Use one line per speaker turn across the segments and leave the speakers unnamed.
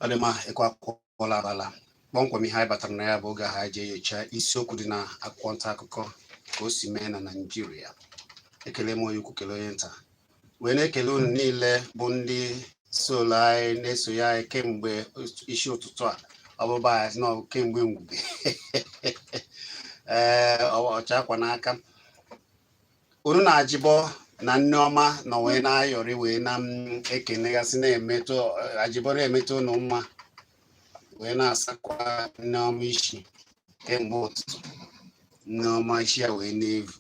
Adema ekwa kola bala bonko mi hai batana ya boga haje yocha isiokwu dị na akwụkwọ nta akụkọ ka o si mee na Nigeria. Ekele m onye ukwu kele onye nta wee na-ekele unu niile bụ ndị solo anyị na-eso ya kemgbe isi ụtụtụ a ọbụba na kemgbe mgbe ọcha akwa n'aka unu na-ajịbọ na Nneọma na wee na-ayọrị wee na ekenegasị na-emetụ ajịbọ na-emetụ unu mma wee na-asakwa Nneọma isi kemgbe ụtụtụ. Nneọma isi ya wee na-evu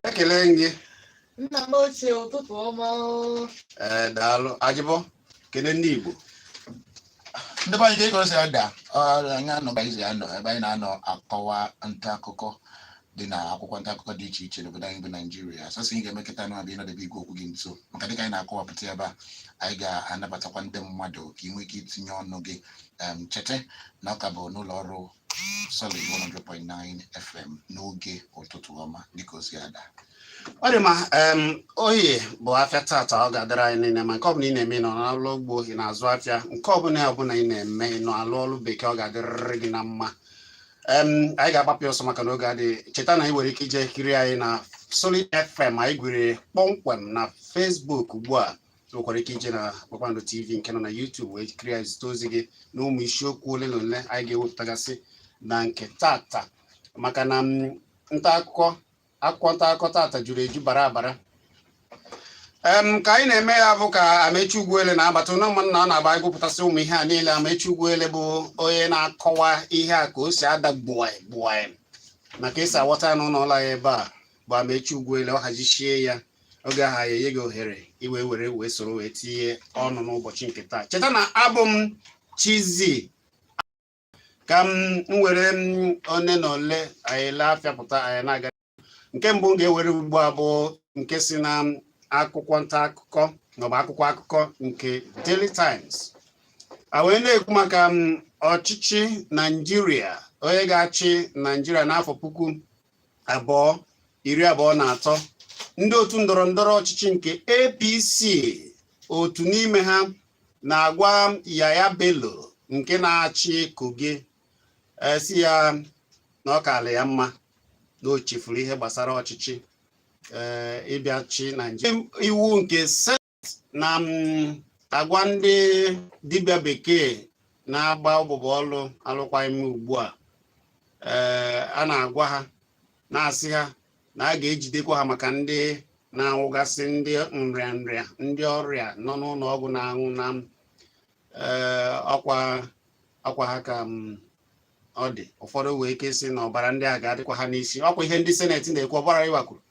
ekele gị
nna m ochie ụtụtụ ọma.
Daalụ ajịbọ kele ndị Igbo.
Ndị be anyị ka ego si ada anyị anọba izi anọ ebe anyị na-anọ akọwa nta akụkọ dị na akwụkwọ nta akụkọ dị iche iche n'obodo anyị bụ Naijiria. Sasị anyị ga-emekọta nụ abịa ịnọdebe igwe okwu gị nso maka dịka anyị na-akọwapụta ebe a anyị ga-anabatakwa ndị mmadụ ka ị nwee ike itinye ọnụ gị. Cheta na ọka bụ n'ụlọ ọrụ Solid 100.9 FM n'oge ụtụtụ ọma dịka o si ada.
Ọ dị ma oyi bụ afịa tata ọ ga-adịrị anyị niile ma nke ọbụla ị na-eme nọ n'alụ ugbo ị na-azụ afịa nke ọbụla ị na-eme nọ alụ ọrụ bekee ọ ga-adịrịrị gị na mma. Anyị ga-agbapụ ọsọ maka n'oge adịghị. Cheta na ị nwere ike ije kiri anyị na Solid FM anyị gwere kpọmkwem na Facebook ugbu a. Nwekwara ike ije na Kpakpando TV nke nọ na YouTube wee kiri anyị zite ozi gị na ụmụ isiokwu ole na ole anyị ga-ewepụtagasị na nke tata maka na akwụkwọ nta akụkọ tata juru eju bara abara. Ka anyị na-eme ya bụ ka Amechi Ugwuele na-abata na ụmụnna ọ na-agba ịgụpụtasị ụmụ ihe a niile. Amechi Ugwuele bụ onye na-akọwa ihe a ka o si ada gbuai maka esi aghọta n'ụlọ ụlọ ya ebe a bụ Amechi Ugwuele. Ọ hazichie ya oge ahụ ya enye gị ohere iwe wee soro wee tinye ọnụ n'ụbọchị nke taa. Cheta na abụ m Chizzy ka m were one na ole anyị lee afịapụta anyị na-aga. Nke mbụ m ga-ewere ugbu a bụ nke si na akwụkwọ nta akụkọ maọbụ akwụkwọ akụkọ nke Daily Times. Wee na-ekwu maka ọchịchị Naijiria, onye ga-achị Naijiria n'afọ 2023. Ndị otu ndọrọ ndọrọ ọchịchị nke APC, otu n'ime ha na-agwa Yaya Bello nke na-achị Kogi si ya na ọ kaala ya mma na o chefuru ihe gbasara ọchịchị ịbịa chi Naijiria. Iwu nke Senate na-agwa ndị dibịa bekee na-agba ọgbụgbọ ọlụ alụkwaghịm ugbu a. A na-agwa ha na-asị ha na a ga-ejidekwa ha maka ndị na-anwụgasị ndị nrịanrịa ndị ọrịa nọ n'ụlọ ọgwụ na-anwụ na ọkwa ha ka ọ dị. Ụfọdụ wee ike si na ọbara ndị a ga-adịkwa ha n'isi. Ọkwa ihe ndị seneti na-ekwu ọbara ịwakwuru.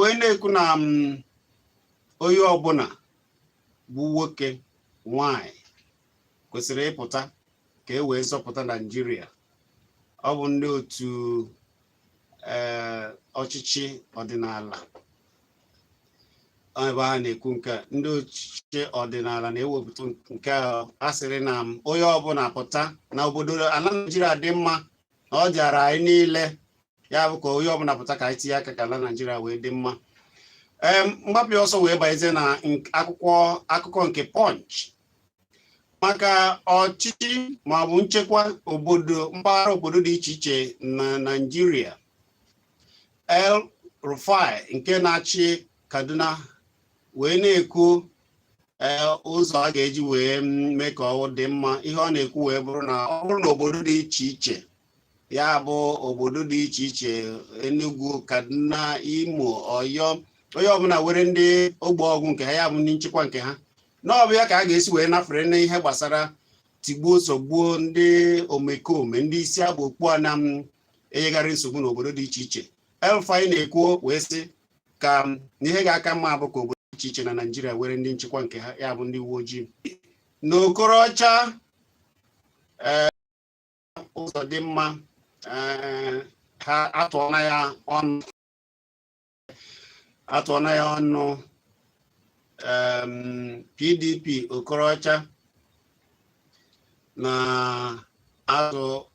Wee na-ekwu na onye ọbụla bụ nwoke nwanyị kwesịrị ịpụta ka e wee zọpụta Naijiria. Ọ bụ ndị otu ọchịchị ọdịnala ebe ha na-ekwu nke ndị ọchịchị ọdịnala na-ewepụta nke a sịrị na onye ọbụla pụta na obodo ala Naijiria dị mma na ọ dịara anyị niile. Ya bụ ka onye ọbụla pụta ka anyị tinye aka ka ala Naijiria wee dị mma. Mgbapụ ọsọ wee banyezie na akwụkwọ akụkọ nke Punch maka ọchịchị maọbụ nchekwa obodo mpaghara obodo dị iche iche na Naijiria. El-Rufai nke na-achị Kaduna wee na-ekwu ụzọ a ga-eji wee mee ka ọ dị mma. Ihe ọ na-ekwu wee bụrụ na ọ bụrụ na obodo dị iche iche, ya bụ obodo dị iche iche Enugu, Kaduna, Imo, Ọyọ, onye ọbụla were ndị ogbe ọgwụ nke ha, ya bụ ndị nchekwa nke ha, n'ọbụ ya ka a ga-esi wee nafere n'ihe gbasara tigbuo sogbuo ndị omekome ndị isi agba okpu a na-enyegharị nsogbu n'obodo dị iche iche. El-Rufai na-ekwu wee sị ka ihe ga-aka mma bụ ka obodo dị iche iche na Naijiria were ndị nchekwa nke ha, ya bụ ndị uwe ojii. N'Okorocha ụzọ dị mma ha atụọna ya ọnụ PDP Okorocha na atụ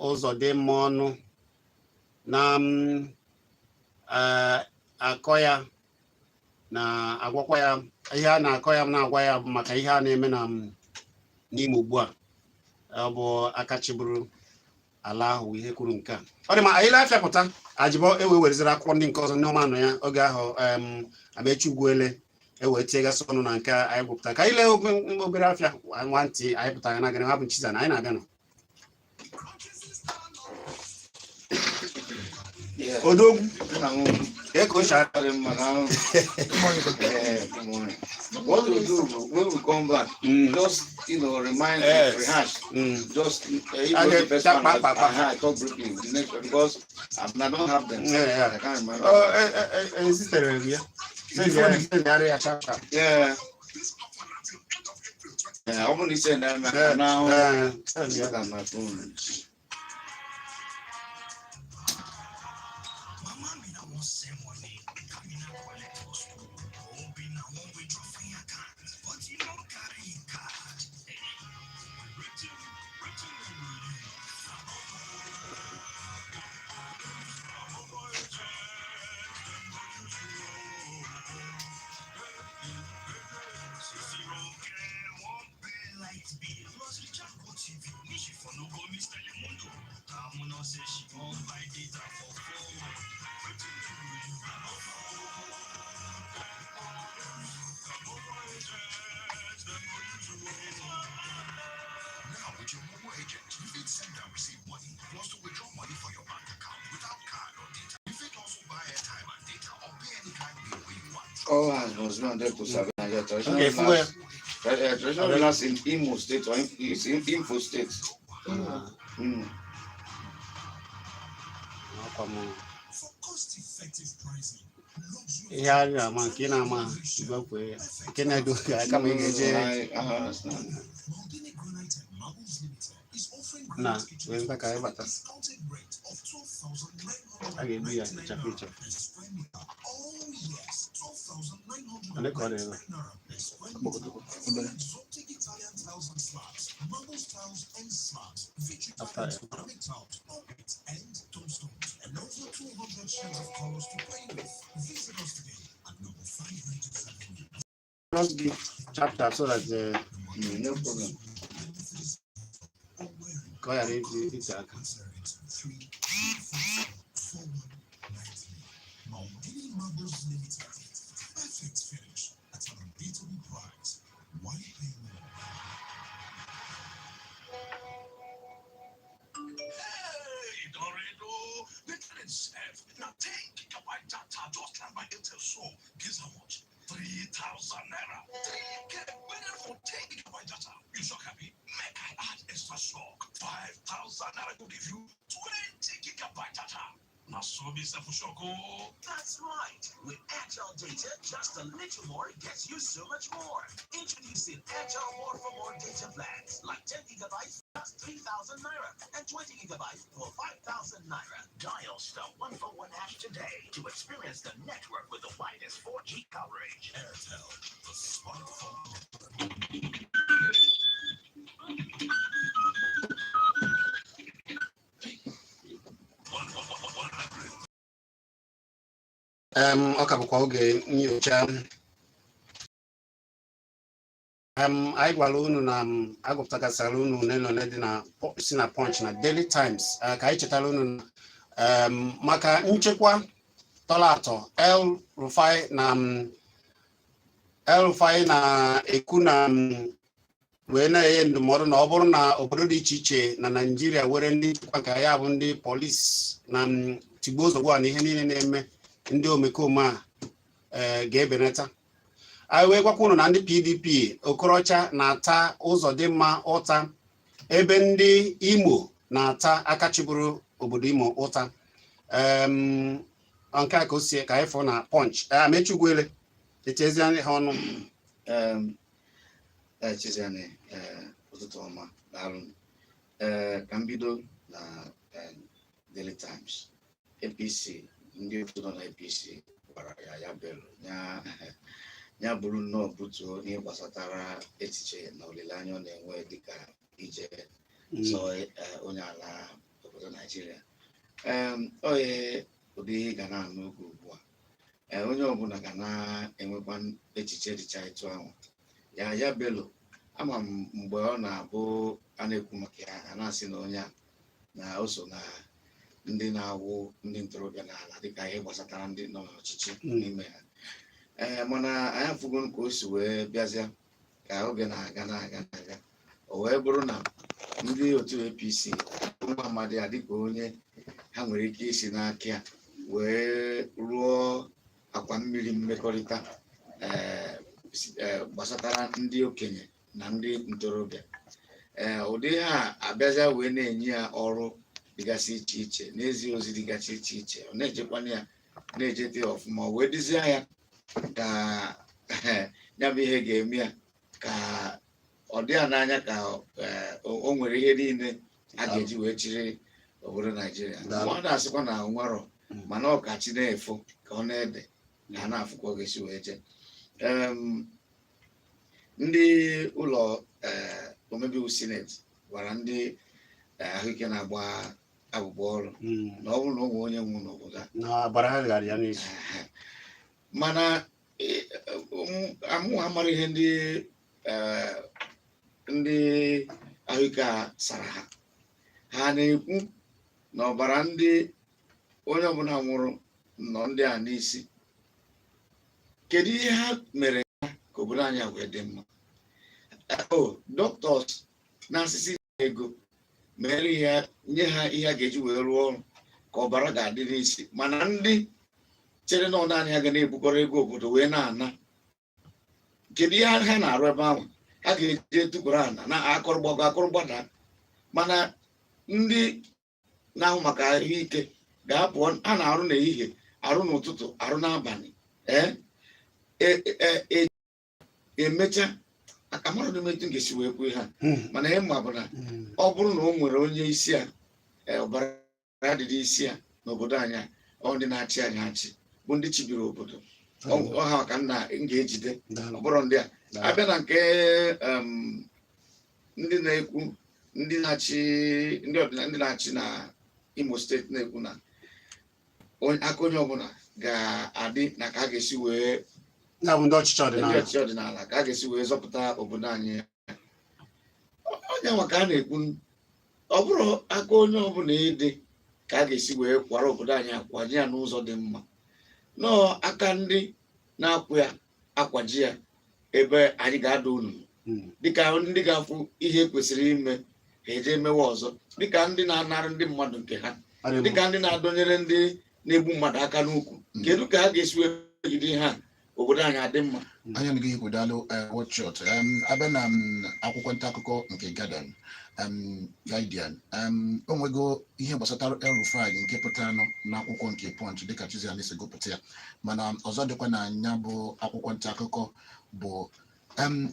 ụzọ dị mma ọnụ na akọ ya na agwakwa ya ihe a na-akọ ya na-agwa ya bụ maka ihe a na-eme na n'ime ugbu a ọ bụ aka chịbụrụ ala ahụ ihe kwuru nke a ọ dị ma anyị na-afịa pụta ajịbọ ewe wereziri akwụkwọ ndị nke ọzọ ndị ọma nọ ya oge ahụ Amechi Ugwuele ewee tiegasị ọnụ na nke anyị gwụpụta ka anyị lee obere afịa nwantị anyị pụtara ya na-agara ha bụ Chizzy na anyị na-abịa nọ Odogwu
What we do when we come back, just remind, rehash, just even the first one I talk briefly, the next one because I don't have them. I can't remember. Yeah, I only say that now. Look at my phone. Oh, I was not there to serve Nigeria. Traditional rulers in Imo State or it's in Info State.
ihe a na-ama nke na-ama igwekwe nke na-edo kama ị ga-eje na wee ka anyị bata a ga-ebu ya ịchapụ ịchapụ ole ka ọ dị ebe just give chapter so that
No problem.
go ahead it's aka
Now 10 gigabyte data just like my Intel Show. Guess how much? 3,000 naira. Get better for 10 gigabyte data. You shock happy? Make I add extra shock. 5,000 naira to give you 20 gigabyte data. Now so be for shock. That's right. With Agile data, just a little more gets you so much more. Introducing Agile More for More data plans, like 10 gigabytes plus 3,000 naira and 20 gigabytes for 5,000 naira. Dial *141# today to experience the network with the widest 4G coverage. Airtel, the smartphone.
ọ ka bụkwa oge nyocha anyị gwara unu na agụpụtagasịra unu ole dị na si na Punch na Daily Times ka anyị chetara unu maka nchekwa tọrọ atọ El-Rufai na-ekwu na wee na-enye ndụmọdụ na ọ bụrụ na obodo dị iche iche na Naịjirịa were ndị nchekwa nke ya bụ ndị polisi na tigbuo ozugbo na ihe niile na-eme ndị omekome a ga-ebenata anyị wee gwakwa unu na ndị PDP Okorocha na-ata ụzọ dị mma ụta ebe ndị Imo na-ata aka chịbụrụ obodo Imo ụta nke a ka o sie ka anyị fụ na Punch Amechi Ugwuele echezi ha ọnụ
Chizzy ụtụtụ ọma daalụ ka m bido na Daily Times. APC ndị otu nọ na APC gwara ya belu ya bụrụ nnọọ butuo ihe gbasatara echiche na olileanya ọ na-enwe dịka ije zọọ onye ala obodo Naijiria. Oye ụdị ihe ga na-anụ oge ugbu a onye ọbụla ga na-enwekwa echiche dịcha etu ahụ. Ya Bello, ama m mgbe ọ na-abụ a na-ekwu maka ya, a na-asị na onye a na o so na ndị na-awụ ndị ntorobịa n'ala dịka ihe gbasatara ndị nọ n'ọchịchị n'ime ha. Mana anyị afụgo ka o si wee bịazịa ka oge na-aga o wee bụrụ na ndị otu APC nwa amadi ya dịka onye ha nwere ike isi n'aka ya wee rụọ akwa mmiri mmekọrịta gbasatara ndị okenye na ndị ntorobịa. Ụdị ha abịazịa wee na-enye ya ọrụ dịgasị iche iche n'ezi ozi dịgasị iche iche, ọ na-ejekwana ya na-ejete ọfụma, wee dịzie ya ka ya bụ ihe ga-eme ya ka ọ dị ya n'anya ka o nwere ihe niile a ga-eji wee chịrị obodo Naijiria. Ọ na-asịkwa na onwero, mana ọ kachi na-efo ka ọ na-ede na a na-afụ ka ọ ga-esi wee jee. Ndị ụlọ omebe iwu sineti gwara ndị ahụike na-agba abụbọ ọrụ na ọ bụrụ na onwe onye nwụ n'obodo a, mana amụ amara ihe ndị ahụike a sara ha na-ekwu na ọbara ndị onye ọbụla nwụrụ nọ ndị a n'isi. Kedu ihe ha mere ka obodo anyị wee dị mma? Doctors na-asịsị ego mere ya, nye ha ihe a ga-eji wee rụọ ọrụ ka ọbara ga-adị n'isi, mana ndị chere na ọ naanị ha ga na-ebukọrọ ego obodo wee na-ana. Kedu ihe ha na-arụ ebe ahụ? Ha ga-eji etukwuru ana na akụrụgbada, mana ndị na-ahụ maka ahụike ga-apụ, ha na-arụ n'ehihie, arụ n'ụtụtụ, arụ n'abalị, emecha akamara na emetụ ngesi wee kwe ha. Mana ihe mma bụ na ọ bụrụ na o nwere onye isi a ọbara adịrị isi a n'obodo anyị, ọ ndị na-achị anyị achị bụ ndị chibiri obodo, ọha ka m ga-ejide, ọ bụrụ ndị a. Abịa na nke ndị na-ekwu ndị na-achị na Imo steeti na-ekwu na aka onye ọbụla ga-adị na ka a ga-esi wee ndị ọchịchị ọdịnala ka a ga-esi wee zọpụta obodo anyị. Onye nwa ka a na-ekwu, ọ bụrụ aka onye ọbụla ịdị ka a ga-esi wee kwara obodo anyị akwaji ya n'ụzọ dị mma, nọọ aka ndị na-akwụ ya akwaji ya ebe anyị ga-ada unu, dịka ndị ga-afụ ihe kwesịrị ime ha eje emewe ọzọ, dịka ndị na-anara ndị mmadụ nke ha, dịka ndị na-adọnyere ndị na-egbu mmadụ aka n'ukwu. Kedu ka ha ga-esi wee jide ha obodo anyị adị mma?
Anya na gị kwudalụ watchshot abịa na akwụkwọ nta akụkọ nke Guardian, o nwego ihe gbasatara El-Rufai nke pụtara n'akwụkwọ nke Punch dịka Chizzy si gụpụta ya, mana ọzọ dịkwa na anya bụ akwụkwọ nta akụkọ bụ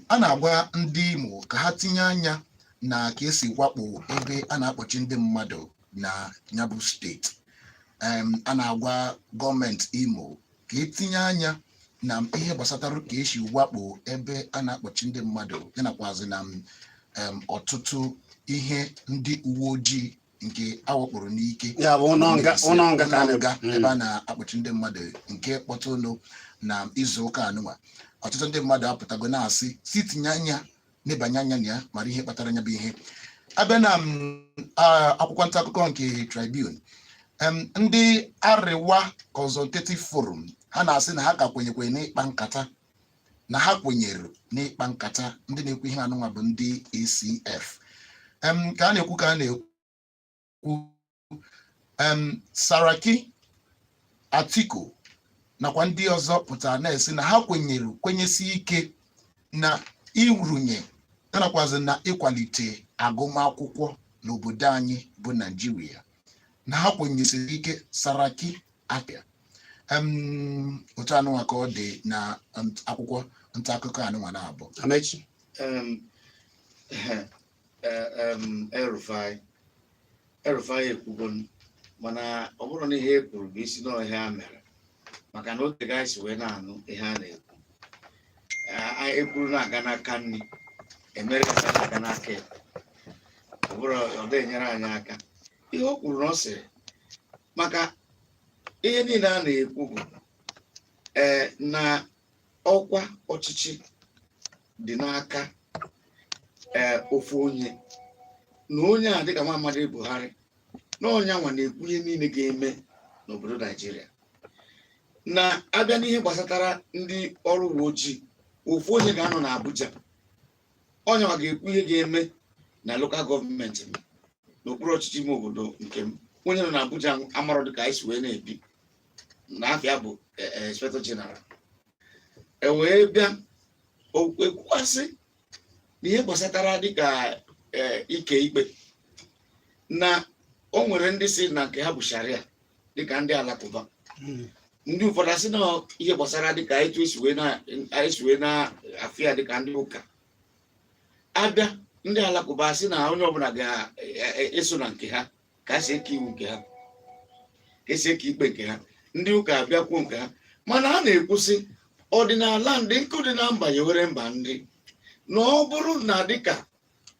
a na-agwa ndị Imo ka ha tinye anya na ka esi wakpo ebe a na-akpọchi ndị mmadụ na nyabụ steeti. A na-agwa gọọmenti Imo ka etinye anya na ihe gbasatara ka esi wakpo ebe a na-akpọchi ndị mmadụ, yanakwazi na ọtụtụ ihe ndị uwe ojii nke awakporo n'ike ebe a na-akpọchi ndị mmadụ, nke kpọtụrụ na izu ụka anụnwa. Ọtụtụ ndị mmadụ apụtago na-asị si tinye anya, nebanye anya na ya, mara ihe kpatara nya bụ ihe. Abịa na akwụkwọ nta akụkọ nke Tribune, ndị Arewa Consultative Forum ha na-asị na ha ka kwenyekwe n'ịkpa nkata, na ha kwenyere n'ịkpa nkata. Ndị na-ekwu ihe anụnwa bụ ndị ACF. Ka a na-ekwu Saraki, Atiku nakwa ndị ọzọ pụtara na-esi na ha kwenyesi ike na irunye nakwazi na ịkwalite agụmakwụkwọ n'obodo anyị bụ Naijiria, na ha kwenyesiri ike. Saraki apịa otu anụnwa ka ọ dị na akwụkwọ nta akụkọ anụnwa na-abụ Amechi.
El-Rufai ekwugo, mana ọ bụrụ na ihe e kwuru bụ isi n'ọhịa mere, maka na oge ga si wee na-anụ ihe a na-ekwu. Ekwuru na-aga n'aka nri, emere ka na-aga n'aka ekpe, ọ bụrụ ọ da-enyere anyị aka. Ihe o kwuru na ọ sịrị, maka ihe niile a na-ekwu bụ na ọkwa ọchịchị dị n'aka ofu onye na onye a dịka Muhammadu Buhari na onye anwa na-ekwu ihe niile ga-eme n'obodo Naijiria. Na abịa n'ihe gbasatara ndị ọrụ uwe ojii, ofu onye ga-anọ na Abuja, onye nwa ga-ekwu ihe ga-eme na lokal gọọmenti m n'okpuru ọchịchị ime obodo nke m. Onye nọ na Abuja amarọ dịka anyị si wee na-ebi n'afịa bụ inspector general. Wee bịa ekwukwasị na ihe gbasatara dịka ike ikpe na o nwere ndị si na nke ha bụ sharia dịka ndị alakụba. Ndị ụfọdụ asị na ihe gbasara dịka etu esi wee na afịa dịka ndị ụka. Abịa ndị alakụba asị na onye ọbụla ga-eso na nke ha ka esi eke iwu nke ha, ka esi eke ikpe nke ha. Ndị ụka abịa kwuo nke ha, mana ha na-ekwusị ọdịnala ndị nkụ dị na mba yewere mba ndị na ọ bụrụ na dịka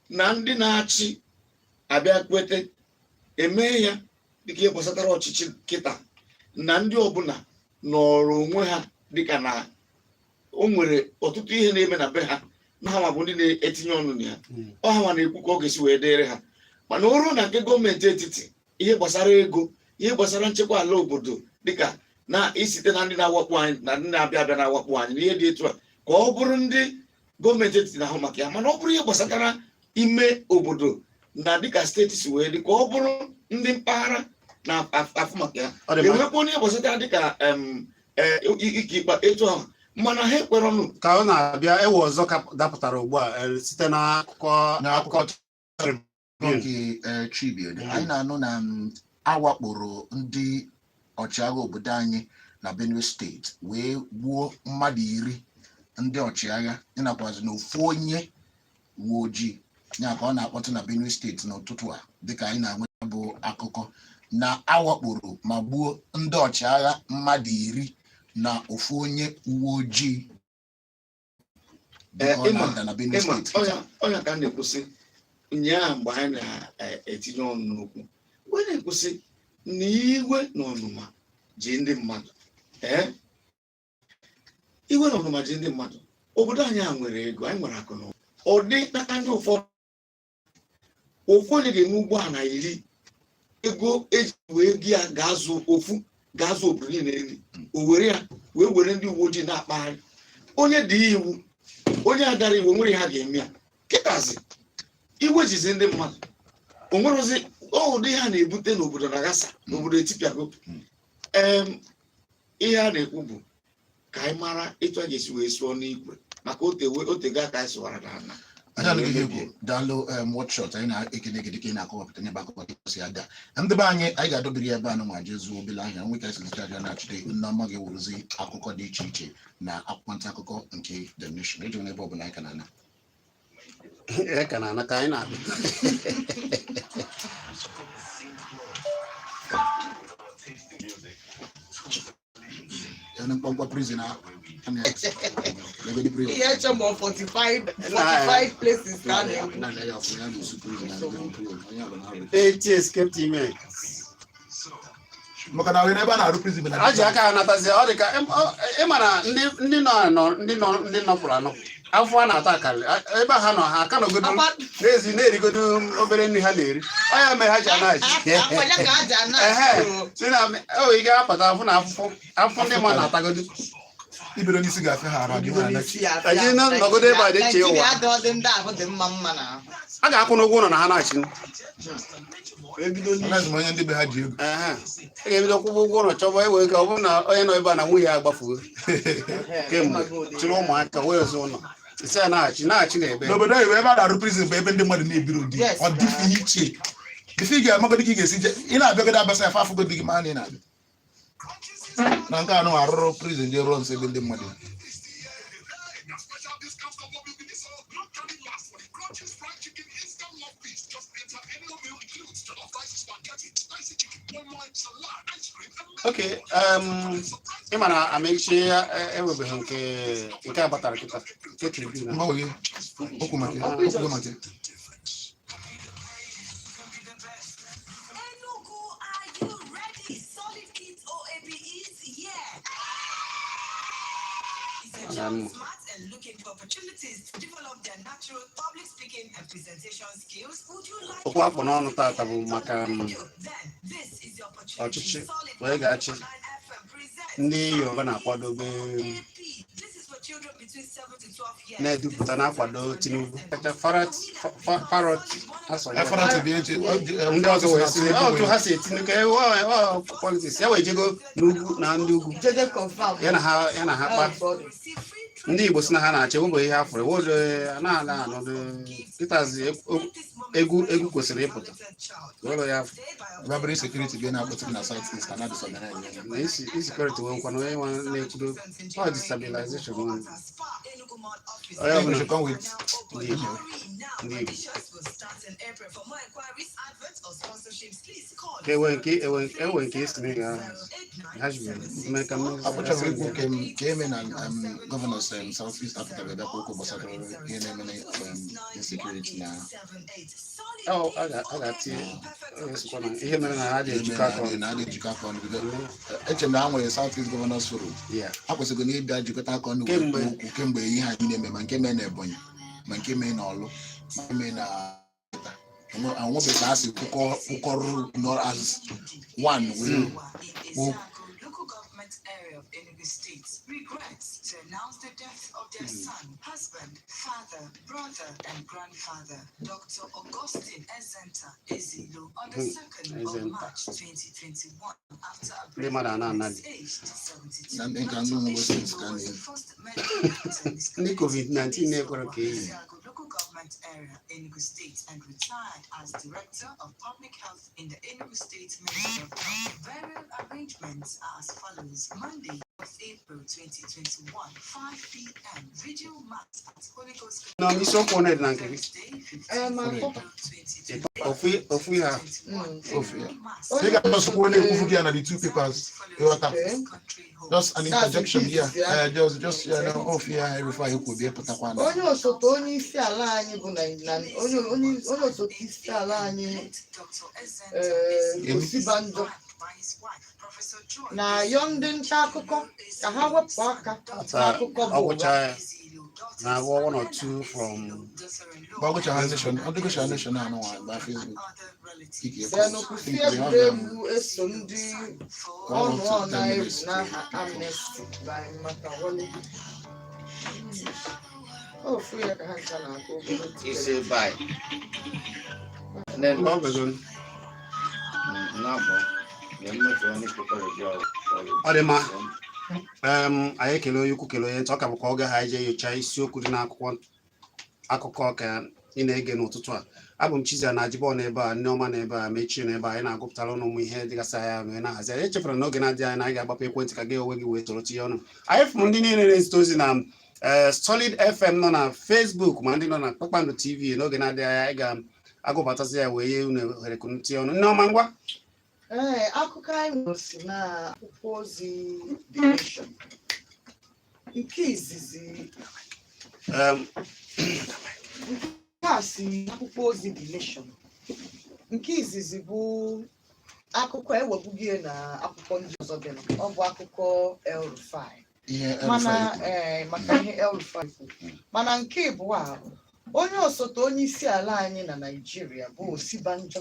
na ndị na-achị abịa kwete eme ya dịka ihe gbasatara ọchịchị kịta na ndị ọbụla nọrọ onwe ha dịka na o nwere ọtụtụ ihe na-eme na be ha na ha bụ ndị na-etinye ọnụ na ya. Ọ ha na-ekwu ka ọ ga-esi wee dịrị ha. Mana o ruo na nke gọọmenti etiti, ihe gbasara ego, ihe gbasara nchekwa ala obodo dịka na isite na ndị na-awakpo anyị na ndị na-abịa abịa na-awakpo anyị n'ihe dị etu a, ka ọ bụrụ ndị gọọmenti etiti na-ahụ maka ya. Mana ọ bụrụ ihe gbasatara ime obodo na dịka steeti si wee dị, ka ọ bụrụ ndị mpaghara na-afụ maka ya. Enwekwa onye gbasatara dịka ike ikpe etu ahụ, mana ha ekwere ọnụ.
Ka ọ na-abịa ewe ọzọ dapụtara ugbu a site n'akụkọ
nke Tribune. Anyị na-anụ na awakporo ndị ọchịagha obodo anyị na Benue steeti wee gbuo mmadụ 10 ndị ọchịagha ịnakwazi na ofu onye uwe ojii ya ka ọ na-akpọtụ na Benue steeti n'ụtụtụ a dịka anyị na-enweta bụ akụkọ na awakporo ma gbuo ndị ọchịagha mmadụ 10 na ofu onye uwe ojii na Benue steeti.
Onye ka na-ekwusị ụnyaahụ mgbe anyị na-etinye ọnụ n'okwu, mgbe na-ekwusị na iwe na ọnụma ji ndị mmadụ iwe na ọnụma ji ndị mmadụ. Obodo anyị a nwere ego, anyị nwere akụ na ụba. Ọ dị n'aka ndị ụfọdụ, ofu onye ga-enwe ụgbọala 10 ego eji wee gị ya ga-azụ obodo niile nri, o were ya were ndị uwe ojii na-akpagharị. Onye dị iwu, onye agara iwu, nwere ha ga-eme ya. Kịtazi iwe jizi ndị mmadụ, o nwerozi ụdị ha na-ebute n'obodo na-agasa n'obodo etipịago. Ihe a na-ekwu bụ ka anyị mara etu a ga-esi wee sụọ n'ikwe, maka otego aka anyị sụwara n'ala.
Anyị anaghị egwu daalụ watchshot anyị na-ekene gị dịka ị na-akọwapụta nye bụ akụkọ si ada. Ndị be anyị ga-adọbiri ebe a ma jezuo obele ahịa nwe ka esi aja na-achịte nneọma ga-ewuruzi akụkọ dị iche iche na akwụkwọ nta akụkọ nke The Nation. Eji ebe ọ bụla anyị ka na-ana
ka anyị na-abịa.
mkpọmkpọ prison ahụ
Yeah, some more 45 places down there.
It escaped him.
maka na wee ebe a na-arụ prison na
Aji aka anatazi ọ dị ka ịmara ndị nọpụrụ anọ afọ a na-ata akarị ebe ha nọ ha aka nọgodo n'ezi na-erigodo obere nri ha na-eri ọ ya mere ha ji anaghị si na ị ga-apụta afụ na afụfụ ndị mmadụ na-atagodo
ibero n'isi ga-afịa ha ara
aji nọgodo ebe a dị iche ụwa a ga-akwụ n'ụgwọ ụlọ na ha na-achị
onye ndị be ha ji ego
a ga-ebido kwụgwọ ụgwọ ụlọ chọba ewe ka ọ bụrụ na onye nọ ebe a na nwunye ya agbafuo kemgbe chịrị ụmụaka wee zụ ụlọ isi a na-achị na ebe
n'obodo oyibo ebe a na-arụ prison bụ ebe ndị mmadụ na-ebiri ụdị ọ dịghị iche ife ị ga-amagodo ka ị ga-esi je ị na-abịagodo abasa afọ afụgo dị gị ma na ị na-abịa na nke anụ arụrụ prison dị ruo nso ebe ndị mmadụ
Okay, ị mara amechi ewebeghị nke abatara kịta nke tribune
okwu maka
Um,
smart and looking for opportunities to develop their natural public speaking and presentation skills. Would you like
okwu afọ n'ọnụ tata bụ maka
then this is your opportunity.
ọchịchị wee ga-achị ndị Yoruba na-akwadobe na-edupụta na-akwado Tinubu ndị ọzọ wee sị otu ha si etinye ka politiks ya wee jego n'ugwu na ndị ugwu ya na ha kpa ndị Igbo si na ha na-achị ewebe ihe afọ ewodo anaghị anọdụ kịtazi egwu kwesịrị ịpụta ụlọ ya
Babri security bịa na-akpọtụrụ na South East ka na-adịsọ na
na insekuriti wee nkwa na onye nwa na-ekwudo ọ destabilization onye ọbụla ndị Igbo ka ewe nke esi ga ha jibere mee ka
akpọchọrọ ikwu ka eme na gọvanọ South East Africa ga-abịakwa okwu gbasara ihe na-eme na insecurity na
a ga-atinye ihe mere na ha dị ejikọ
aka ọnụ eche na ha nwere South East Governors Forum ha kwesịrị na ịbịa jikọta aka ọnụ okwu kemgbe ihe anyị na-eme ma nke mee na Ebonyi ma nke mee na Ọlụ ma nke mee na anwụbe ka ha si kwụkọrụ as one wee
area of Enugu State regrets to announce the death of their son, husband, father, brother, and grandfather, Dr. Augustine Ezenta Ezilo, on the 2nd of March 2021, after a brief illness aged 72.
COVID-19
local government area, Enugu State, and retired as Director of Public Health in the Enugu State Ministry of Health. Burial arrangements are as follows. Monday, 4th April 2021, 5 p.m. Video mass at Holy Ghost.
No, I'm so connected, Nanki.
They got us when the two papers. Just an interjection here. Just off here every fire you could be able to find.
Onye osote onye isi ala anyị bụ onye osote isi ala anyị Kpakpando na ndị nta akụkọ ka ha wepụ aka n'akụkọ bụ
na one or two from
Nation now by Facebook.
egwu eso ndị ọnụ n'aha Amnesty by Makawole. Ofu ya ka ha ncha na-akụ
isi by
ọ dị mma anyị ekele onye ukwu kele onye ntị ọ ka bụ ka ọ ga ha ije nyocha isiokwu dị n'akwụkwọ akụkọ ka ị na-ege n'ụtụtụ a. Abụ m Chizzy na Ajibọ n'ebe a, Nneọma n'ebe a, Mechie n'ebe a, anyị na-agụpụtara ụmụ ihe dịgasị anya mee na-ahazi anyị echefere n'oge na-adịghị anya na anyị ga-agbapụ ekwentị ka gị onwe gị wee toro tinye ọnụ. Anyị fụrụ ndị niile na-ezite ozi na Solid FM nọ na Facebook ma ndị nọ na Kpakpando TV n'oge na-adịghị anya anyị ga-agụpụtasị ya wee nye unu ohere ka unu tinye ọnụ. Nneọma ngwa
akụkọ anyị nwere si na akwụkwọ ozi The Nation nke izizi a si akwụkwọ ozi The Nation nke izizi bụ akụkọ ewebugie na akwụkwọ ndị ọzọ dị ọ bụ akụkọ El-Rufai mana maka ihe El-Rufai mana nke ịbụọ a onye osote onye isi ala anyị na Naịjirịa bụ Osibanjo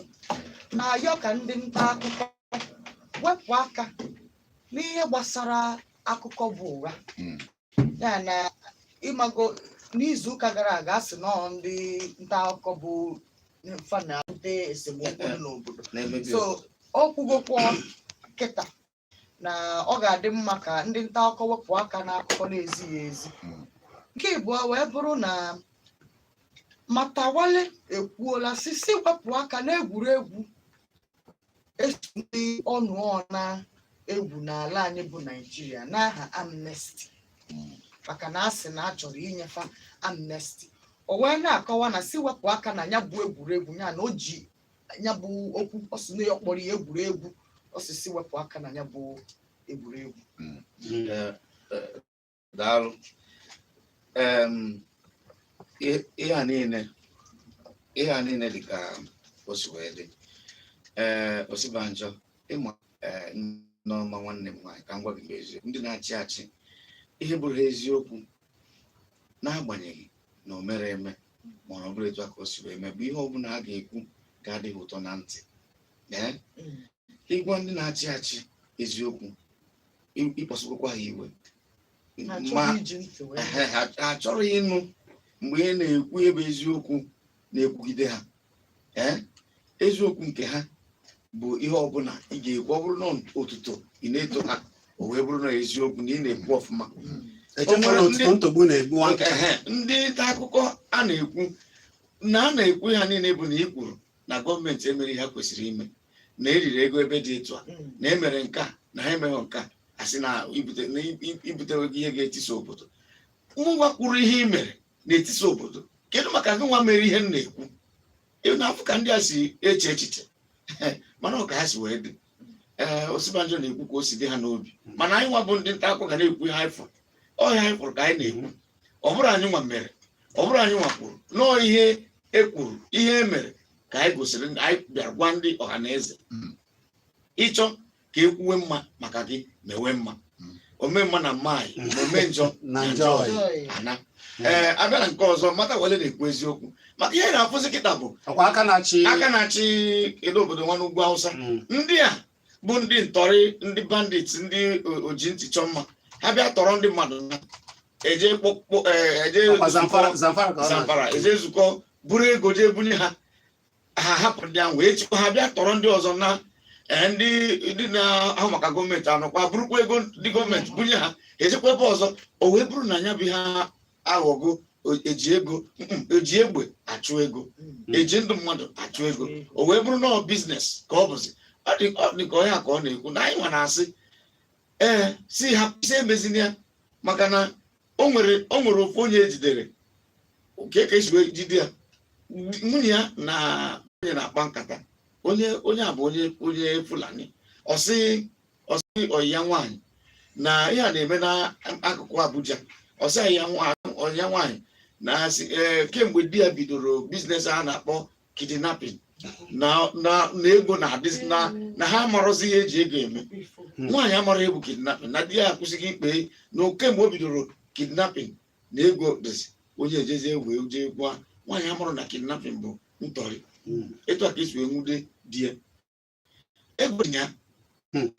na-ayọ ka ndị nta akụkọ wepụ aka n'ihe gbasara akụkọ bụ ụgha ya na ịmago n'izuụka gara aga asị nọ ndị nta akụkọ bụ mfa na-abute esemokwu n'obodo so ọ kwugokwa kịta na ọ ga-adị mma ka ndị nta akụkọ wepụ aka n'akụkọ na-ezighị ezi. Nke ịbụọ wee bụrụ na Matawale ekwuola sisi wepụ aka n'egwuregwu ndị ọnụ na egwu n'ala anyị bụ Naịjirịa n'aha Amnesty maka na asị na achọrọ inyefa Amnesty. O wee na-akọwa na si wepụ aka na ya bụ egwuregwu ya na o ji ya bụ okwu ọsụ na ya kpọrọ ya egwuregwu osisi wepụ aka na ya bụ egwuregwu.
Daalụ. Ihe a niile dị ka o si wee dị. Osibanjo ịma Nneọma nwanne m nwaanyị ka m gwa gị eziokwu ndị na-achị achị ihe bụrụ eziokwu n'agbanyeghị na o mere eme ma ọ bụrụ etu a ka o si wee mee bụ ihe ọbụla a ga-ekwu ga-adịghị ụtọ na ntị ịgwa ndị na-achị achị eziokwu ịkpọsịkwa ha iwe ma ha chọrọ ịnụ mgbe ihe na-ekwu ebe eziokwu na-ekwugide ha eziokwu nke ha bụ ihe ọbụla ị ga-ekwu ọ bụrụ na otuto ị na-eto ha o wee bụrụ na eziokwu na ị na-ekwu ọfụma ndị nta akụkọ a na-ekwu na a na-ekwu ha niile bụ na ị kwuru na gọọmenti emere ha kwesịrị ime na eriri ego ebe dị etu a na emere nke a na ha emeghị nke a asị na ibutewe gị ihe ga-etisa obodo ngwa kwuru ihe ị mere na-etisa obodo kedu maka gị nwa mere ihe m na-ekwu na-afụ ka ndị a si eche echiche mana ọ ka ha si wee dị Osibanjo na-ekwu ka o si dị ha n'obi mana anyị nwa bụ ndị nta akụkọ ga na-ekwu ihe anyị fụrụ ọhịa anyị fụrụ ka anyị na-ekwu ọ bụrụ anyị nwa mere ọ bụrụ anyị nwa kwuru nọọ ihe e kwuru ihe e mere ka anyị gosiri anyị bịara gwa ndị ọha na eze ịchọ ka e kwuwe mma maka gị mewe mma ome mma na mma anyị na ome njọ na njọ ana abịa na nke ọzọ mata wele na-ekwu eziokwu maka ihe na-afụzi kịta bụ
aka na-achị
kedu obodo nwa n'ugwu Hausa ndị a bụ ndị ntọrị ndị bandit ndị oji ntị chọọ mma ha bịa tọrọ ndị mmadụ na eje Zamfara eje nzukọ buru ego jee bunye ha hapụ ndị ahụ wee chịkwa ha bịa tọrọ ndị ọzọ na ndị na-ahụ maka gọọmenti anọkwa bụrụkwa ego ndị gọọmenti bunye ha ejekwa ebe ọzọ o wee bụrụ na ya bụ ha aghọgo eji egbe achụ ego eji ndụ mmadụ achụ ego o wee bụrụ na ọ biznes ka ọ bụzi ọ dị ka ọhịa ka ọ na-ekwu na anyị nwa na-asị si emezina ya maka na o nwere ofu onye ejidere ka esi wee jide ya nwunye ya na onye na-akpa nkata onye a bụ onye Fulani ọsị ọyị ya nwaanyị na ihe a na-eme n'akụkụ Abuja ọsị ọyị ya nwaanyị na kemgbe di ya bidoro biznes a na-akpọ kidnapping na ego na-adịzi na ha amarọzi ihe eji ego eme nwaanyị amara egwu kidnapping na di ya akwụsịghị ikpe na kemgbe o bidoro kidnapping na ego dịzi onye ejezi egwu jee gwa nwaanyị amụrụ na kidnapping bụ ntọrị etu a ka esi wee nwude di ya ego ya
anyị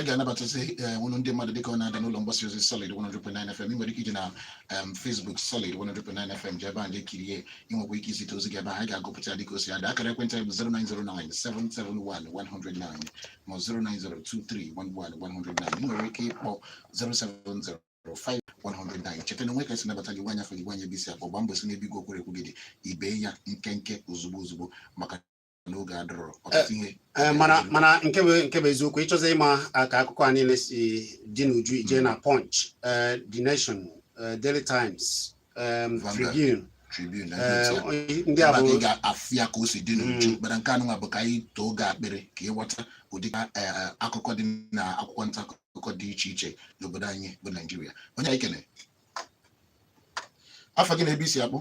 ga-anabatasị nwụnụ ndị mmadụ dịka ọ na-ada n'ụlọ mgbasa ozi Solid 100.9 FM. Ị nwere ike iji na Facebook Solid 100.9 FM je ebe a ga-ekirie inwekwa ike izite ozi gị ebe anyị ga-agụpụta dịka o si ada. Akara ekwentị bụ 0909771 ma 0902311 ị nwere ike ịkpọ 0705109. Cheta na onwe ka esi nabata gị nwaanyị afọ gị nwaanyị ebe isi akpọ gbaa mbọ si n'ebe igwe okwere ekwu gị dị ibe ya nkenke ozugbo maka n'oge adọrọ ọtụtụ ihe
mana nke bụ eziokwu ịchọzi ịma ka akụkọ a niile si dị n'uju ije na Punch, The Nation, Daily Times, Tribune ndị a bụ
ga-afịa ka o si dị n'uju mana nke anụnwa bụ ka anyị too oge akpịrị ka ịghọta ụdị akụkọ dị na akwụkwọ nta akụkọ dị iche iche n'obodo anyị bụ Naijiria. Onye anyị kene afọ gị na ebe isi akpụ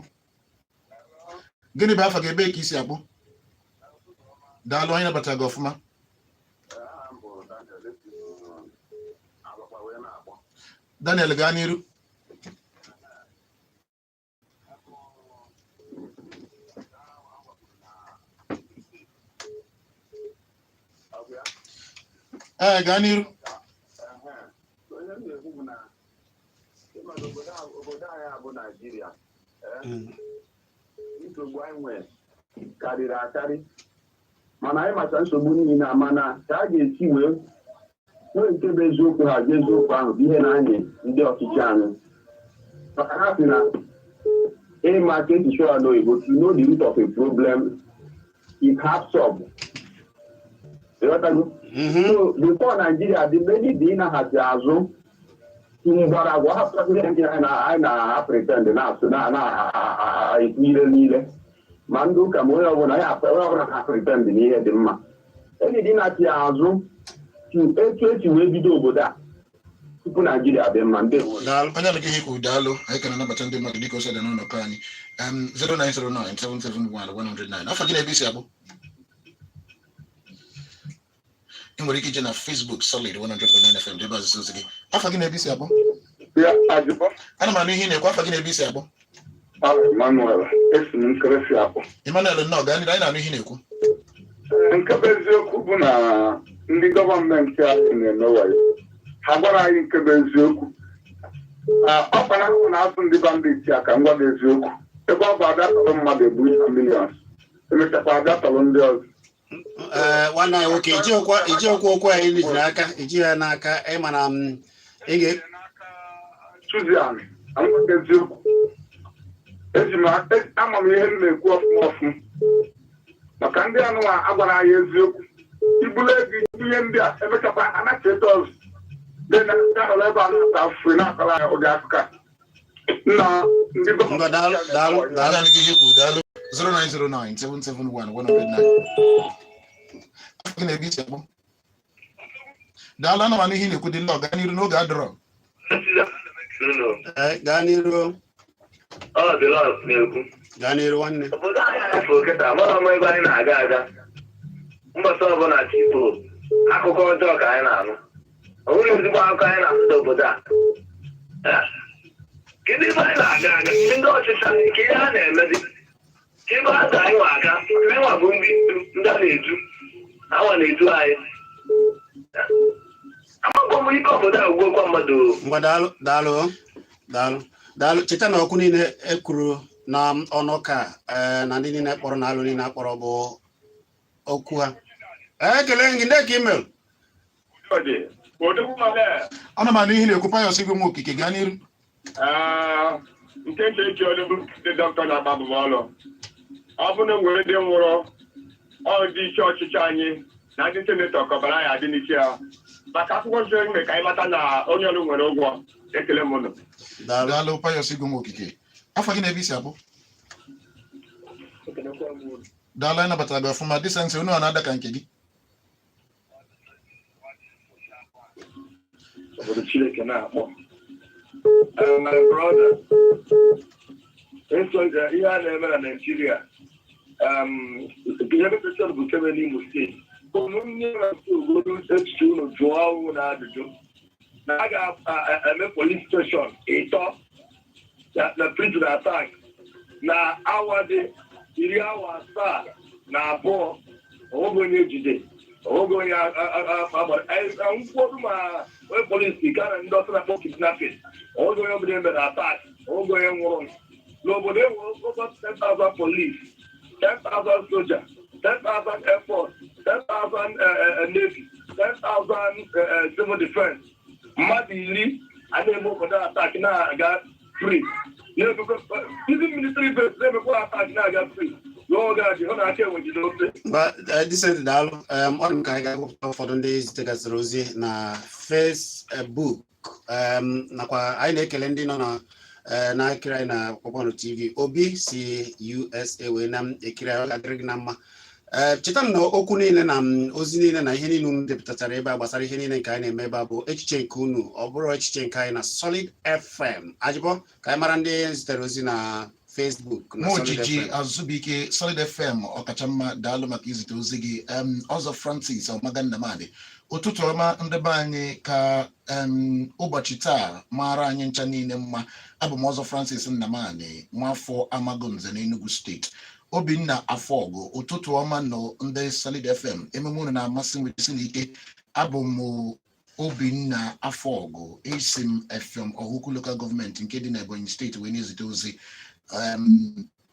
gịnị bụ afọ gị ebe ka isi akpụ? Daalụ, anyị nabatara gị ọfụma. Daniel gaa n'iru. Gaa n'iru.
Obodo anyị bụ Naijiria, nsogbu anyị nwere karịrị akarị mana anyị macha nsogbu niile mana ka a ga-esi wee nwee nke bụ eziokwu ha ga eziokwu ahụ bụ ihe na-anyị ndị ọchịchị anyị maka ha sị na ịma ka esi show ala oyibo to know the root of a problem is half solved. So before Nigeria dị mgbe dị ịnaghachi azụ mgbọrọgwụ hapụtasịrị ndị anyị na-apretend na-asụ na-ekwu ire niile ma ndị ụka ma onye ọbụla ha pretend n'ihe dị mma enyi dị na-achị azụ etu esi wee bido obodo a tupu Naijiria dị mma. Ndị
onye alụghị ihe ka daalụ anyị ka na-anabata ndị mmadụ dịka ose dị n'ụlọkọ anyị 0909771 afọ gị na-ebe isi akpụ. Ị nwere ike ije na Facebook Solid 100.9 FM ebe azụzụ ozi gị. Afọ gị na-ebe isi akpụ
Ya ajụbọ.
Ana m anụ ihe na-ekwu afọ gị na-ebe isi akpọ.
Emmanuel, esi m nkeresi akpọ.
Emmanuel nnọọ gaa n'ihu, anyị na-anụ ihe na-ekwu.
Nke bụ eziokwu bụ na ndị gọọmenti anyị na-eme wayo. Ha gwara anyị nke bụ eziokwu. Ọ kpara ahụ na-azụ ndị banditi a ka m gwa gị eziokwu. Ebe ọ bụ adatọrọ mmadụ ebu ihe milions. Emechakwa adatọrọ ndị ọzọ.
Nwanne anyị nwoke iji okwu anyị ji n'aka iji ya n'aka ịma na ị
Chizzy amaghị eziokwu. Ama m ihe m na-ekwu ọfụma maka ndị anụwa agwara anyị eziokwu. Ibulu ego ihe ndị a emechakwa anacheta ọzọ dị na ahụrụ ebe a na-ata afụfe na-akọrọ anyị ụdị akụkọ na ndị
daalụ 0909-771-109. Afọ na-ebi isi akpọ. Daalụ, ana m anụ ihe na-ekwu dị nnọọ gaa n'iru n'oge adọrọ.
gaa n'iru
na-ekwu
gaa n'iru nwanne.
obodo anyị afọ kịta mara ọma ebe anyị na-aga aga mbọsị ọbụla chipo akụkọ ọjọọ ka anyị na-anụ. Ọ bụrụ ezigbo akụkọ anyị na-anụ n'obodo a. Kedu ebe anyị na-aga aga ndị ọchịchị anyị ka ihe ha na-emezi ebe a ga anyị nwa aga ndị nwa bụ ndị a na-eju awa na-eju anyị amakwa m ike obodo a ugwokwa mmadụ.
Ngwa daalụ cheta na okwu niile ekwuru na ọnụ ka na ndị niile kpọrọ na alụ niile akpọrọ bụ okwu ha. Ekele gị ndị ka email.
Ana m anụ ihe na-ekwu Pius Igwe m okike gaa n'iru.
nke eji ọdụbụ ndị dọkịta na-agba abụmọlụ. Ọ bụ na nwere ndị nwụrụ ndị isi ọchịchị anyị na ndị senetọ kọbara ya adị n'isi ya maka akwụkwọ nsọ ime ka anyị mata na onye ọrụ nwere ụgwọ. Ekele m ụnụ.
Daalụ Pius Igwe m okike. Afọ gị na-ebe isi abụ. Daalụ, anyị nabatara gị ọfụma. Disensi unu a na-ada ka nke gị.
Obodo Chineke na-akpọ my brother ihe a na-eme na Nigeria ihe mepụtara bụ kebe n'Imo steeti ụmụnne na-asụ obodo echiche unu jụọ ọnwụ na ajụjụ na a ga-eme polis steshọn ịtọ na prison attack na awa dị 72 onweghị onye ejide onweghị onye agbara nkwụrụ ma onye polisi gaa na ndị ọsọ na-akpọ kidnapping onweghị onye ọbụla emere attack onweghị onye nwụrụ n'obodo enwere over 10,000 police 10,000 soldiers 10,000 air force 10,000 navy 10,000 civil defense mmadụ 10 a na-eme obodo attack na-aga free ndị military base na-emekwa attack na-aga free n'oge a ji hụ na aka enwejide ofe.
Disent daalụ. Ọ dị m ka anyị ga-agụpụta ụfọdụ ndị zitegasịrị ozi na Facebook nakwa anyị na-ekele ndị nọ na-ekiri anyị na Kpakpando TV. Obi si USA wee na-ekiri anyị, ọ ga-adịrị gị na mma. Cheta na okwu niile na ozi niile na ihe niile unu depụtachara ebe a gbasara ihe niile nke anyị na-eme ebe a bụ echiche nke unu, ọ bụrụ echiche nke anyị na Solid FM. Ajịbọ ka anyị mara ndị zitere ozi na Facebook na
Mojiji Azubike Solid FM ọkachamma, daalụ maka izite ozi gị. Ọzọ Francis Ọmagannamadi, ụtụtụ ọma ndị be anyị ka ụbọchị taa mara anyị ncha niile mma. Abụ m Ọzọ Francis Nnamani, nwafọ Amagonze na Enugu steeti. Obinna Afọgụ, ụtụtụ ọma nọ ndị Solid FM, emume unu na-amasị m wetisi n'ike. Abụ m Obinna Afọgụ, esi m FM Ọhụkụ Local Government nke dị na Ebonyi steeti wee na-ezite ozi.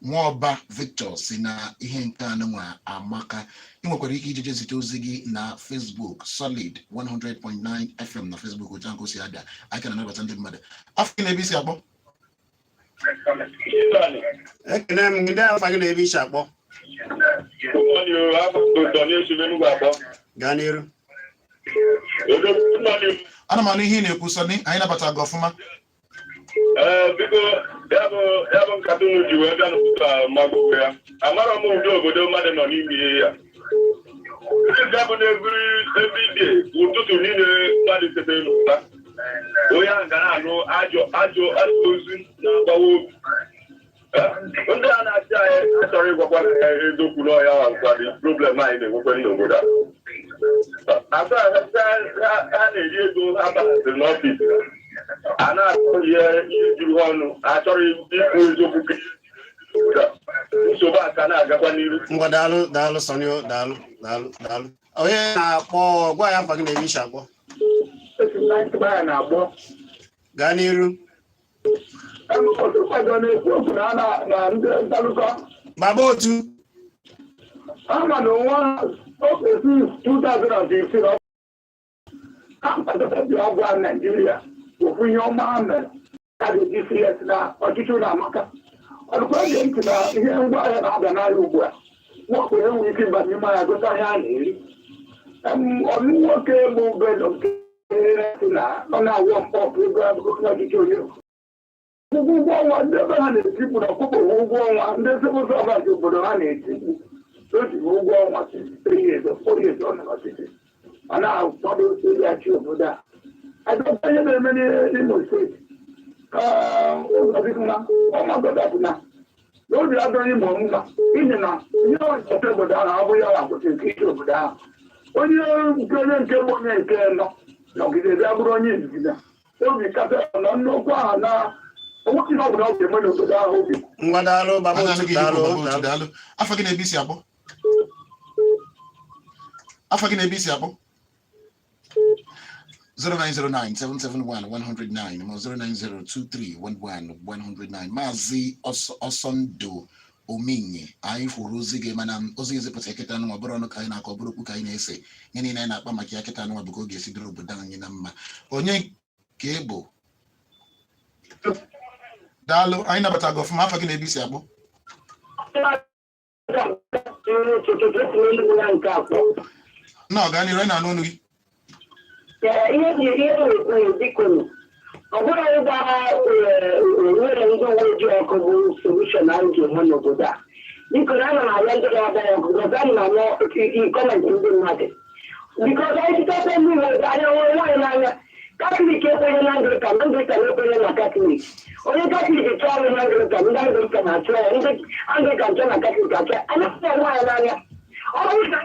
Nwaọba Victor si na ihe nke anụnwa amaka. Ị nwekwara ike ije zite ozi gị na Facebook Solid 100.9 FM na Facebook otu ahụ si ada. Anyị ka na-anabata ndị mmadụ. Afọ gị na-ebe isi akpọ.
Ekene m ndị afọ gị na-ebe isi akpọ. Gaa n'iru.
Ana m anụ ihe ị na-ekwu Sọnị, anyị nabata gị ọfụma.
Biko ya bụ nkata unu ji wee bịa n'ụtụtụ magụgụ ya amara m ụdị obodo mmadụ nọ n'ime ihe ya. Ndị bụ na-ebiri everyday ụtụtụ niile mmadụ tetere n'ụta onye ahụ ga na-anụ ajọ ozi na-agbawa obi. Ndị a na-achị anyị achọrọ ịgwakwa na ya eziokwu n'ọhịa ahụ nkwado problem anyị na-enwekwa n'obodo a. Ha na-eri ego ha baziri n'ọfịs
a na-achọ ihe juru ọnụ achọrọ ikwu eziokwu nsogbu aka na-agakwa n'iru.
Ngwa daalụ Sonio daalụ. Onye na-akpọ gwa ya afa gị na isi akpọ.
na-akpọ
Gaa n'iru.
na-ekwu okwu na ndị ntalụkọ
Baba otu.
ama na nwa ofesi 2015 agwa Naijiria okwu ihe ọma mere a ga-eji CS na ọchịchị ụlọ amaka ọdụkwa ga ntị na ihe ngwa ahịa na-abịa n'ahịa ugbu a nwoke enwe ike ịba n'ime ahịa gote ahịa a na-eri ọmụ nwoke bụ bedo nke na ọ na-awọ mpọpụ ego abụgo n'ọchịchị onye ụgwọ ọnwa ndị ebe ha na-etikpu na ọkpụkpọ ụgwọ ọnwa ndị sivil servant obodo ha na-etikpu otu ụgwọ ọnwa 3 years 4 years ọ nọ n'ọchịchị ọ na-akwado seriachi obodo a adọta ihe na-eme n'Imo steeti ọmagodapụna n'obi adọghị Imo mma n'ihi na ihe ọchịchị obodo ahụ abụghị ya akwụsị nke ike obodo ahụ onye nke bụ onye nke nọ nọgide bịa bụrụ onye nzigide obi kata nọ nnukwu ahụ na onweghị ihe ọbụla ọ ga-eme n'obodo ahụ obi.
Ngwa daalụ Baba otu daalụ.
Afọ gị na-ebe isi akpọ? Afọ gị na-ebe isi akpọ? 0909771-109 ma 0902311-109. Maazị Ọsọndụ Ominye, anyị hụrụ ozi gị mana ozi gị zipụta kịta anụnwa bụrụ ọnụ ka anyị na-akọ bụrụ okwu ka anyị na-ese ihe niile anyị na-akpa maka ya kịta anụnwa bụ ka ọ ga-esi dịrị obodo anyị na mma. Onye ka ị bụ? Daalụ, anyị nabata gị ọfụma. Afọ gị na-ebe isi akpọ? Na ọ gaa n'iru, anyị na-anụ ọnụ gị.
ihe bikonu ọ bụrụ ịgba nwere ndị uwe ojii ọkụ bụ solushon anyị ga-enwe n'obodo a biko na ana m arịọ ndị na-abịa ọkụ gọza m na kọmentị ndị mmadụ biko anyị sitete ndị uwe anya nwere nwaanyị n'anya katọlik ekwenye na Anglican ekwenye na katọlik onye katọlik chọọ ọrụ na Anglican ndị Anglican achọ ya ndị Anglican chọọ na katọlik achọ ya anaghị nwaanyị n'anya ọ bụrụ na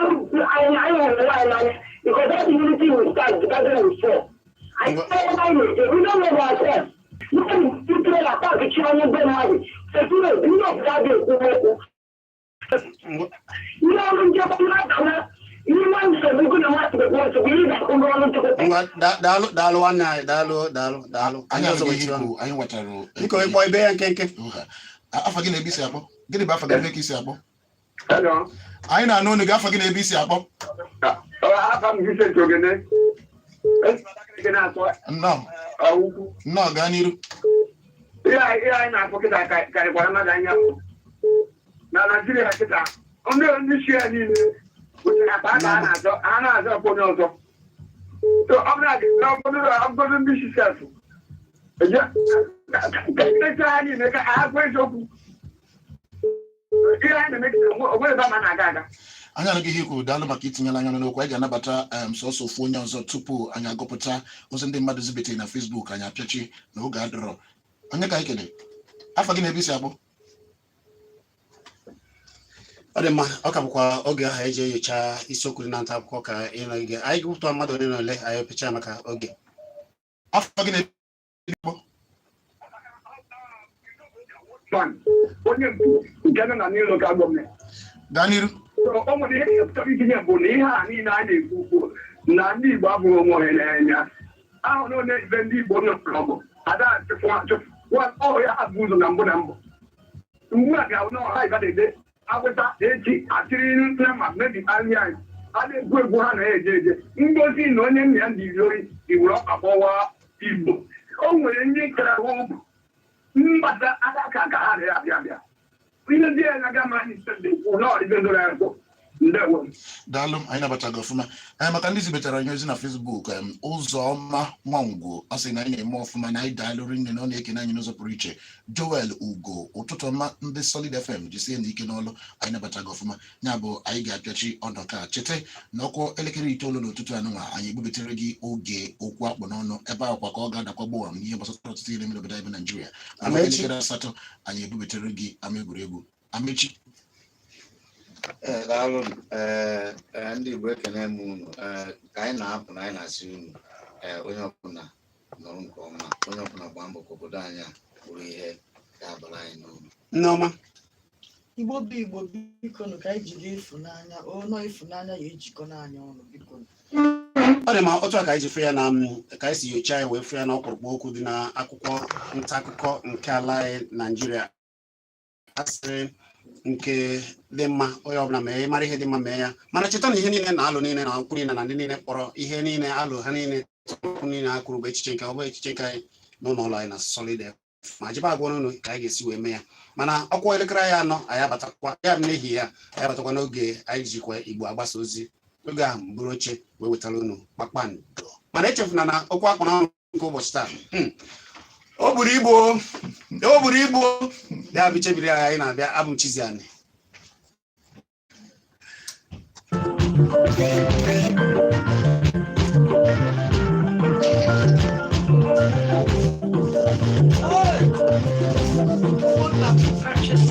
anyị hụrụ nwaanyị n'anya because that unity will start together with four. I say we don't know ourselves. We can people like that which are not very hard. So you know that you know when you come out you want to be good enough to go to believe that come on to
daalụ nwanne anyị daalụ
Anyị nwetara
biko ịkpọ ibe ya nkenke.
Afọ gị na-ebe isi akpọ? Gịnị bụ afọ gị na-ebe isi akpọ? Anyị na-anụ ọnụ gị. Afọ gị na-ebe isi akpọ? Nnọọ gaa n'iru.
Ihe anyị na-afọ kịta karịkwara mmadụ anya na Naijiria kịta ndị isi ya niile akpa aka a na-azọ ọkpọ onye ọzọ ọbụrụ ndị isi sefụ echa ha niile ka ha gwa eziokwu ihe anyị na-eme kịta onwe ebe ama na-aga aga.
Anyị anaghị ihe ikwu. Daalụ maka itinyela anya n'okwu. Anyị ga-anabata sọsọ ofu onye ọzọ tupu anyị agụpụta ozi ndị mmadụ zibetere na Facebook. Anyị apịachi na oge adịrọ. Onye ka anyị kele? Afọ gị na-ebe isi akpọ?
Ọ dị mma, ọ ka bụkwa oge ahụ eji enyocha isiokwu dị na nta akwụkwọ ka ịnọgide anyị gụpụta mmadụ ole na ole anyị epecha maka oge.
Afọ gị na-ebe isi akpọ?
Onye nke nọ na New Local Government.
Gaa n'iru.
O nwere ihe pụtara itinye bụ na ihe a niile a na-ekwu ukwu na ndị Igbo abụghị onwe ha n'anya ahụ na onye ibe ndị Igbo nọpụrụ ọgụ ada ọhụ ya abụ ụzọ na mbụ ugbu a ga-ahụ na ọha ịga na-ede agwụta echi atịrị nne ma mebi ahịa anyị a na-egwu egwu ha na-eje ngozi na onye nna ya ndị iri oyi iwere ọkpa kpọwa Igbo o nwere ndị kara ha ugwu mgbata aka ka ha na-abịa ihe ndị a na-aga ma anyị ụlọ ibe ndoro ya bụ ndewo.
Daalụ, anyị nabata gị ọfụma. Maka ndị zibetara anyị ozi na Facebook, Ụzọma Nwangwo ọ sị na anyị na-eme ọfụma na anyị daalụ rinne na ọ na-ekene anyị n'ụzọ pụrụ iche. Joel Ugo, ụtụtụ ọma ndị Solid FM jisie na ike n'ọlụ. Anyị nabata gị ọfụma. Ya bụ anyị ga-apịachi ọnọka cheta na ọkwọ elekere 9 n'ụtụtụ anụnwa anyị ebubetere gị oge okwu akpụ n'ọnụ ebe ahụ kwa ka ọ ga-adakwa gbụwa m n'ihe gbasara ọtụtụ ihe mere obodo anyị bụ Naijiria. Elekere 8 anyị ebubetere gị ama egwuregwu. Amechi.
Daalụ ndị Igbo ekene m unu ka anyị na-apụ na anyị na-asị unu onye ọbụla nọrọ nke ọma onye ọbụla gbaa mbọ ka obodo anyị a bụrụ ihe ga-abara anyị n'uru.
Nneọma
Igbo bụ Igbo biko ka anyị jide ịfụnanya ọnụ ịfụnanya ya ejikọ n'anya ọnụ biko.
ọ dị ma otu a ka anyị ji fụ ya na ka anyị si nyocha ya wee fụ ya na ọkpụrụkpụ okwu dị na akwụkwọ nta akụkọ nke ala anyị Naijiria asịrị nke dị mma onye ọbụla mee mara ihe dị mma mee ya mana cheta na ihe niile na alụ niile na okwu niile na ndị niile kpọrọ ihe niile alụ ha niile okwu niile ha kwuru bụ echiche nke ọ bụ echiche nke anyị n'ụlọ ụlọ anyị na Solid ma jibe agwa n'ụlọ ka anyị ga-esi wee mee ya mana ọkwa elekere anyị anọ anyị abatakwa ya n'ihi ya anyị abatakwa n'oge anyị jikwa Igbo agbasa ozi oge ahụ bụrụ oche wee wetara unu Kpakpando mana echefuna na okwu akpọrọ ọnụ nke ụbọchị taa o buru Igbo ya bụ chebiri anyị na-abịa abụ m Chizzy Ani.
Hey!